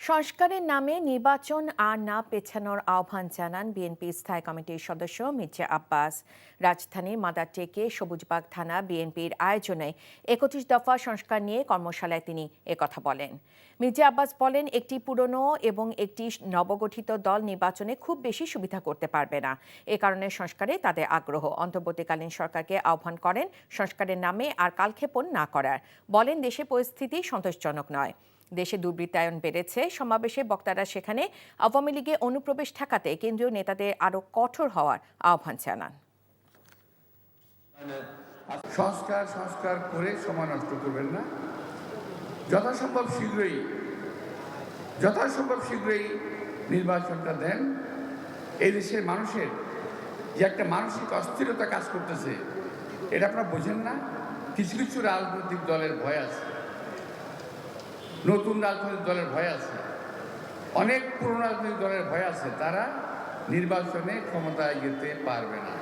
সংস্কারের নামে নির্বাচন আর না পেছানোর আহ্বান জানান বিএনপি স্থায়ী কমিটির সদস্য মির্জা আব্বাস। রাজধানীর মাদারটেকে সবুজবাগ থানা বিএনপির আয়োজনে ৩১ দফা সংস্কার নিয়ে কর্মশালায় তিনি একথা বলেন। মির্জা আব্বাস বলেন, একটি পুরনো এবং একটি নবগঠিত দল নির্বাচনে খুব বেশি সুবিধা করতে পারবে না। এ কারণে সংস্কারে তাদের আগ্রহ। অন্তর্বর্তীকালীন সরকারকে আহ্বান করেন সংস্কারের নামে আর কালক্ষেপণ না করার। বলেন, দেশের পরিস্থিতি সন্তোষজনক নয়। দেশে দুর্বৃত্তায়ন বেড়েছে। সমাবেশে বক্তারা সেখানে আওয়ামী লীগে অনুপ্রবেশ ঠেকাতে কেন্দ্রীয় নেতাদের আরও কঠোর হওয়ার আহ্বান জানান। সংস্কার করে সময় নষ্ট করবেন না। যথাসম্ভব শীঘ্রই নির্বাচনটা দেন। এই দেশের মানুষের যে একটা মানসিক অস্থিরতা কাজ করতেছে, এটা আপনারা বোঝেন না। কিছু কিছু রাজনৈতিক দলের ভয় আছে, নতুন রাজনৈতিক দলের ভয় আছে, অনেক পুরনো রাজনৈতিক দলের ভয় আছে। তারা নির্বাচনে ক্ষমতায় যেতে পারবে না।